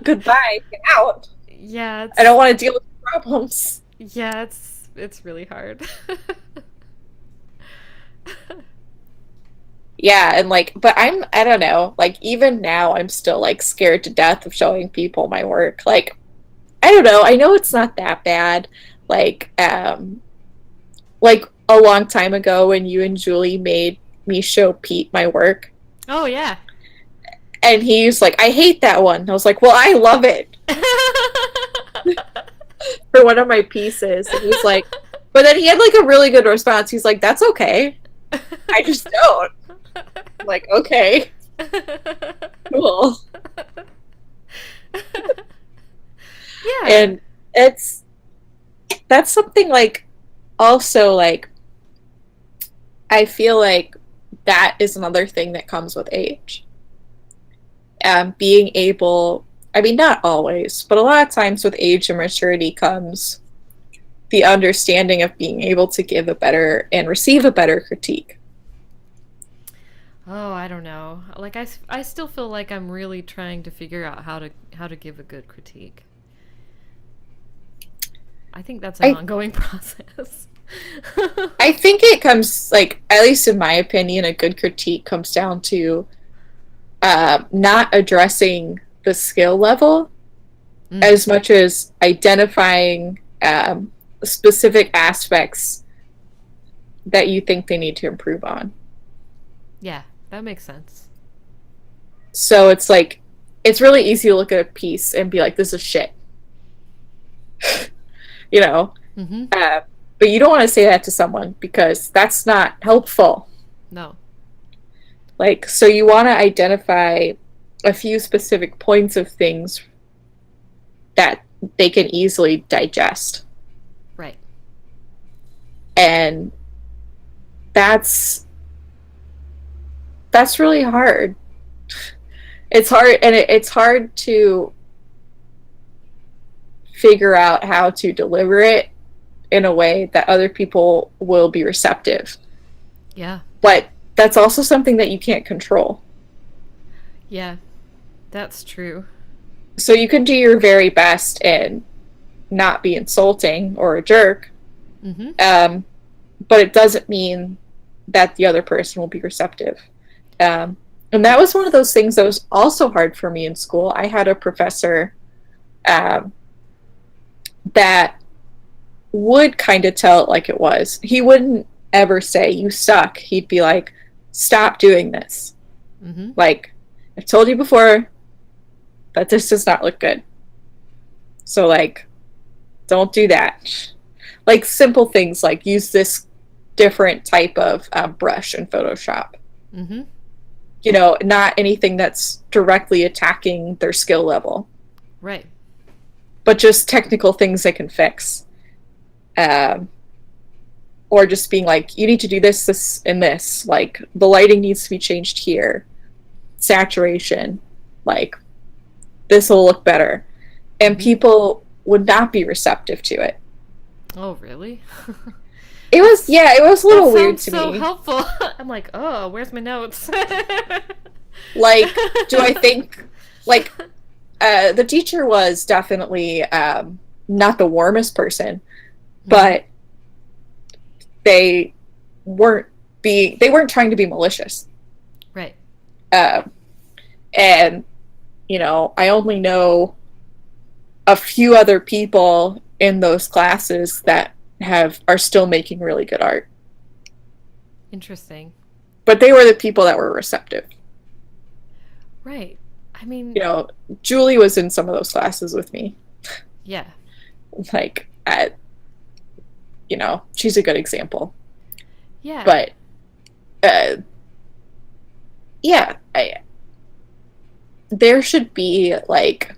Goodbye. Get out. Yeah. I don't want to deal with problems. Yeah, it's really hard. Yeah, and like, but I don't know, like, even now I'm still like scared to death of showing people my work. Like, I don't know, I know it's not that bad. Like a long time ago when you and Julie made me show Pete my work. Oh yeah. And he's like, I hate that one. I was like, well, I love it. For one of my pieces. And he's like, but then he had like a really good response. He's like, that's okay. I just don't. I'm like, okay. Cool. Yeah. And that's something like, also like, I feel like that is another thing that comes with age. Being able, I mean, not always, but a lot of times with age and maturity comes the understanding of being able to give a better and receive a better critique. Oh, I don't know. Like, I still feel like I'm really trying to figure out how to give a good critique. I think that's an ongoing process. I think it comes, like, at least in my opinion, a good critique comes down to not addressing the skill level as much as identifying specific aspects that you think they need to improve on. Yeah, that makes sense. So it's like, it's really easy to look at a piece and be like, this is shit. You know? Mm-hmm. But you don't want to say that to someone because that's not helpful. No. Like, so you want to identify a few specific points of things that they can easily digest. Right. And that's really hard. It's hard, and it's hard to figure out how to deliver it in a way that other people will be receptive. Yeah. But that's also something that you can't control. Yeah, that's true. So you can do your very best and not be insulting or a jerk, but it doesn't mean that the other person will be receptive. And that was one of those things that was also hard for me in school. I had a professor that would kind of tell it like it was. He wouldn't ever say, you suck. He'd be like, stop doing this. Mm-hmm. Like, I've told you before that this does not look good. So, like, don't do that. Like, simple things like use this different type of brush in Photoshop. Mm-hmm. You know, not anything that's directly attacking their skill level. Right. But just technical things they can fix. Or just being like, you need to do this, this, and this. Like, the lighting needs to be changed here. Saturation. Like, this will look better. And people would not be receptive to it. Oh, really? It was a little weird to so me. Helpful. I'm like, oh, where's my notes? Like, do I think, like, the teacher was definitely not the warmest person, but they weren't trying to be malicious. Right. And, you know, I only know a few other people in those classes that are still making really good art. Interesting. But they were the people that were receptive. Right. I mean, you know, Julie was in some of those classes with me. Yeah. Like, you know, she's a good example. Yeah. But, yeah, there should be, like,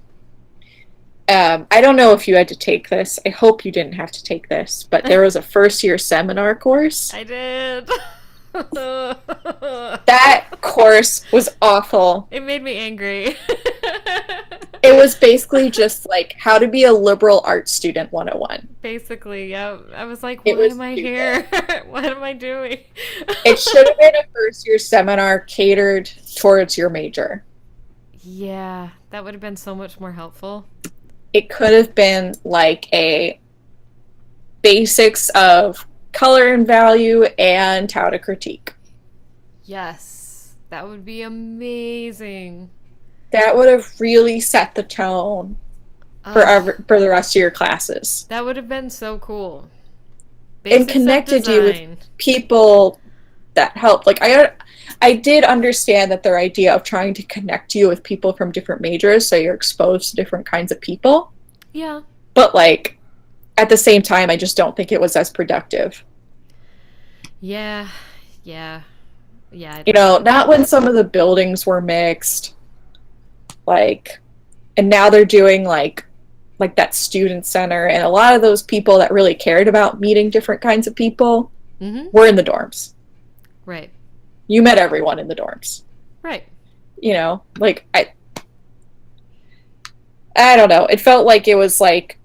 I don't know if you had to take this. I hope you didn't have to take this, but there was a first-year seminar course. I did. That course was awful. It made me angry. It was basically just like how to be a liberal arts student 101. Basically, yeah. I was like, why am I here? What am I doing? It should have been a first-year seminar catered towards your major. Yeah, that would have been so much more helpful. It could have been like a basics of color and value and how to critique. Yes, that would be amazing. That would have really set the tone for the rest of your classes. That would have been so cool. Basics and connected you with people that helped. Like, I did understand that their idea of trying to connect you with people from different majors so you're exposed to different kinds of people. Yeah. But, like, at the same time, I just don't think it was as productive. Yeah. You know, not when some of the buildings were mixed. Like, and now they're doing, like that student center, and a lot of those people that really cared about meeting different kinds of people were in the dorms. Right. You met everyone in the dorms. Right. You know, like, I don't know. It felt like it was like,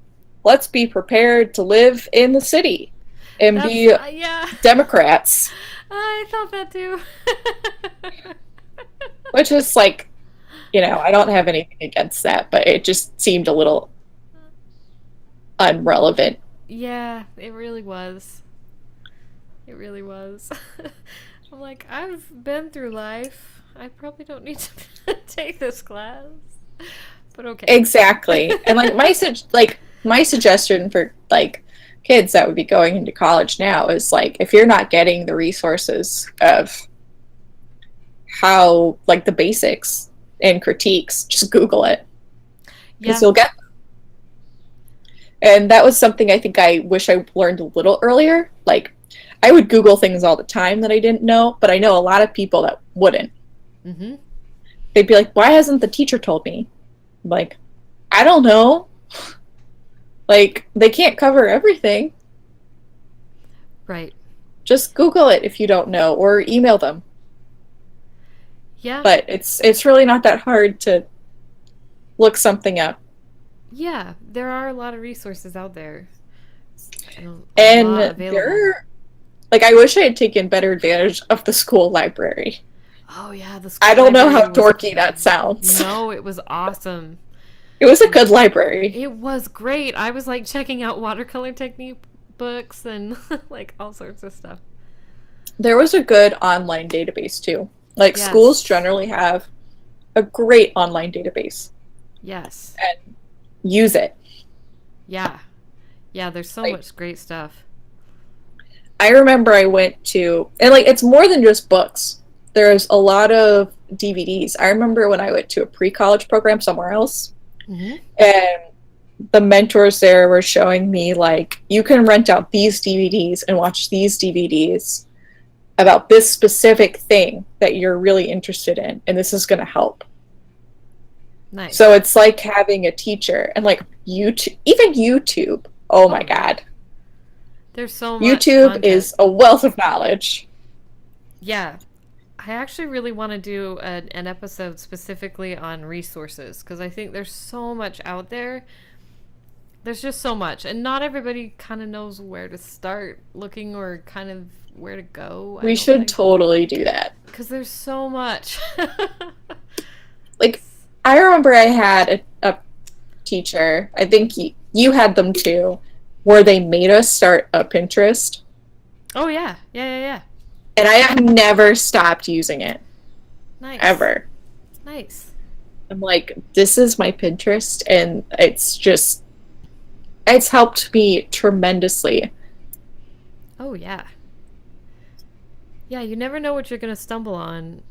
let's be prepared to live in the city and be Democrats. I thought that too. Which is like, you know, I don't have anything against that, but it just seemed a little irrelevant. Yeah, it really was. It really was. I'm like, I've been through life. I probably don't need to take this class. But okay. Exactly. And like my suggestion for like kids that would be going into college now is like, if you're not getting the resources of how, like, the basics and critiques, just Google it, because Yeah. you'll get them. And that was something I think I wish I learned a little earlier. Like, I would Google things all the time that I didn't know, but I know a lot of people that wouldn't. Mm-hmm. They'd be like, why hasn't the teacher told me? I'm like, I don't know. Like, they can't cover everything. Right. Just Google it if you don't know, or email them. Yeah. But it's really not that hard to look something up. Yeah, there are a lot of resources out there. And a And lot available. there, like, I wish I had taken better advantage of the school library. Oh yeah, the school I don't know how library was- dorky that sounds. No, it was awesome. It was a good library. It was great. I was like checking out watercolor technique books and like all sorts of stuff. There was a good online database too. Like, Yes. schools generally have a great online database. Yes. And use it. Yeah. Yeah, there's so Like- much great stuff. I remember I went to, and like, it's more than just books. There's a lot of DVDs. I remember when I went to a pre-college program somewhere else, Mm-hmm. and the mentors there were showing me, like, you can rent out these DVDs and watch these DVDs about this specific thing that you're really interested in, and this is going to help. Nice. So it's like having a teacher, and like YouTube, even YouTube. Oh my God. There's so much YouTube content. is a wealth of knowledge. Yeah. I actually really want to do an episode specifically on resources because I think there's so much out there. There's just so much, and not everybody kind of knows where to start looking or kind of where to go. We should totally do that. Because there's so much. Like, I remember I had a teacher, I think you had them too, where they made us start a Pinterest, Oh, yeah. Yeah. and I have never stopped using it, Nice. ever. Nice. I'm like, this is my Pinterest, and it's helped me tremendously. Oh, yeah. Yeah, you never know what you're going to stumble on.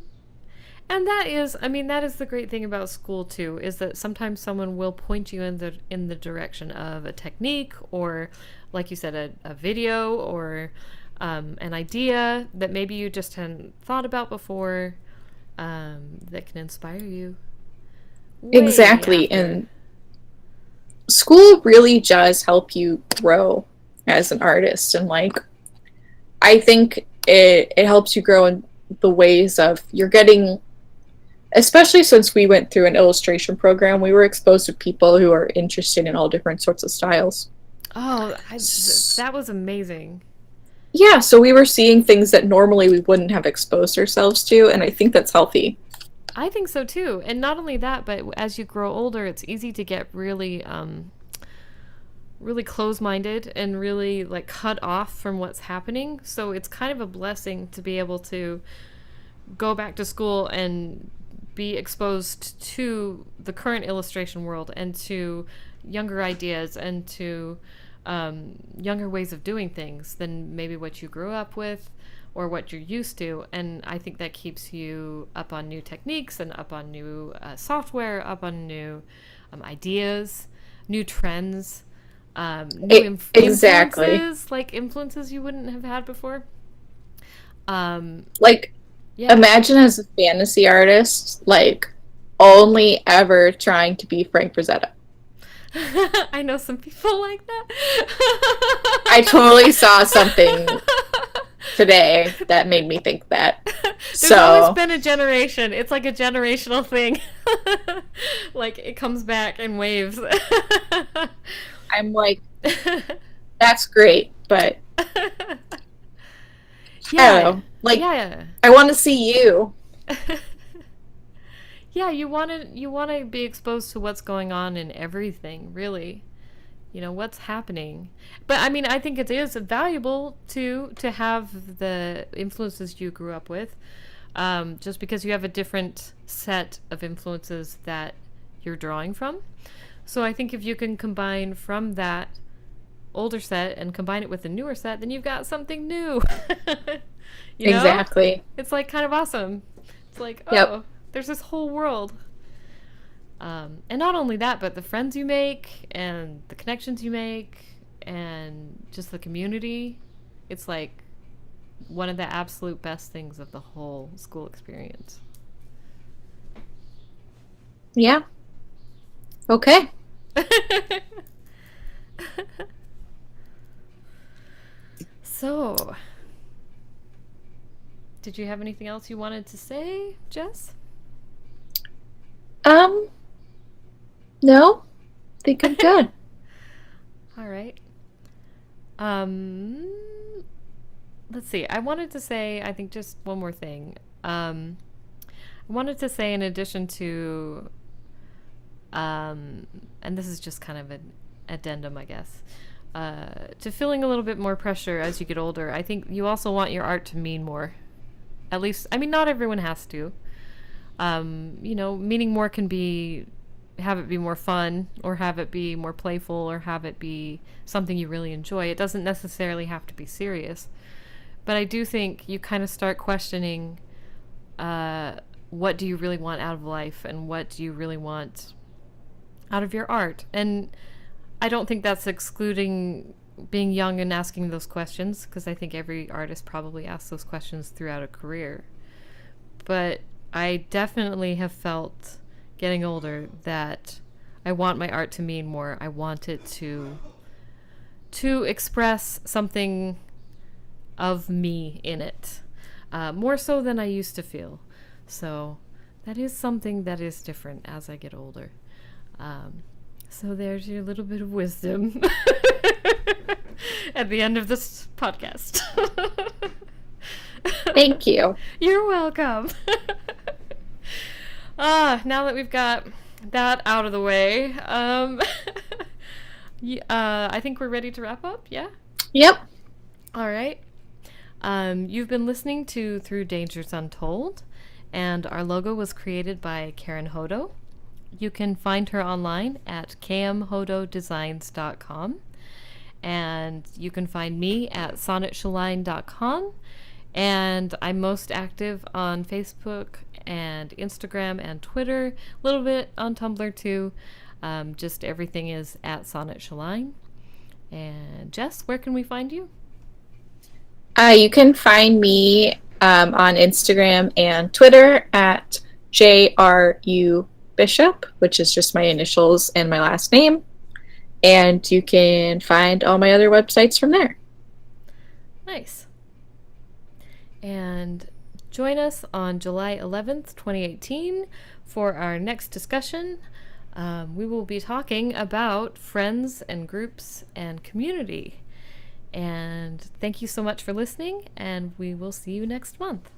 And that is the great thing about school too, is that sometimes someone will point you in the direction of a technique or, like you said, a video or an idea that maybe you just hadn't thought about before, that can inspire you. way Exactly, after. and school really does help you grow as an artist, and like, I think it helps you grow in the ways of you're getting, especially since we went through an illustration program, we were exposed to people who are interested in all different sorts of styles. Oh, that was amazing. Yeah, so we were seeing things that normally we wouldn't have exposed ourselves to, and I think that's healthy. I think so too. And not only that, but as you grow older, it's easy to get really really close-minded and really like cut off from what's happening. So it's kind of a blessing to be able to go back to school and be exposed to the current illustration world and to younger ideas and to younger ways of doing things than maybe what you grew up with or what you're used to. And I think that keeps you up on new techniques and up on new software, up on new ideas, new trends, new Exactly. influences, like influences you wouldn't have had before. Like, Yeah. imagine as a fantasy artist, like, only ever trying to be Frank Frazetta. I know some people like that. I totally saw something today that made me think that. There's always been a generation. It's like a generational thing. Like it comes back in waves. I'm like, that's great, but I don't know. Like, yeah. I want to see you. Yeah, you want to be exposed to what's going on in everything, really. You know, what's happening. But I mean, I think it is valuable to have the influences you grew up with. Just because you have a different set of influences that you're drawing from. So I think if you can combine from that older set and combine it with the newer set, then you've got something new. Exactly. It's like kind of awesome. It's like, oh, Yep. there's this whole world. And not only that, but the friends you make and the connections you make and just the community. It's like one of the absolute best things of the whole school experience. Yeah. Okay. So, did you have anything else you wanted to say, Jess? No, I think I'm good. All right. Let's see. I wanted to say, I think just one more thing. I wanted to say, in addition to, and this is just kind of an addendum, I guess, to feeling a little bit more pressure as you get older, I think you also want your art to mean more. At least, I mean, not everyone has to. Meaning more can be have it be more fun, or have it be more playful, or have it be something you really enjoy. It doesn't necessarily have to be serious. But I do think you kind of start questioning what do you really want out of life, and what do you really want out of your art. And I don't think that's excluding being young and asking those questions, because I think every artist probably asks those questions throughout a career. But I definitely have felt, getting older, that I want my art to mean more. I want it to express something of me in it, more so than I used to feel. So that is something that is different as I get older. So there's your little bit of wisdom at the end of this podcast. Thank you. You're welcome. Now that we've got that out of the way, I think we're ready to wrap up, yeah? Yep. All right. You've been listening to Through Dangers Untold, and our logo was created by Karen Hodo. You can find her online at camhododesigns.com, and you can find me at sonnettshelline.com, and I'm most active on Facebook and Instagram and Twitter, a little bit on Tumblr too. Just everything is at Sonnett Shelline. And Jess, where can we find you? You can find me on Instagram and Twitter at JRU Bishop, which is just my initials and my last name. And you can find all my other websites from there. Nice. And join us on July 11th, 2018 for our next discussion. We will be talking about friends and groups and community. And thank you so much for listening, and we will see you next month.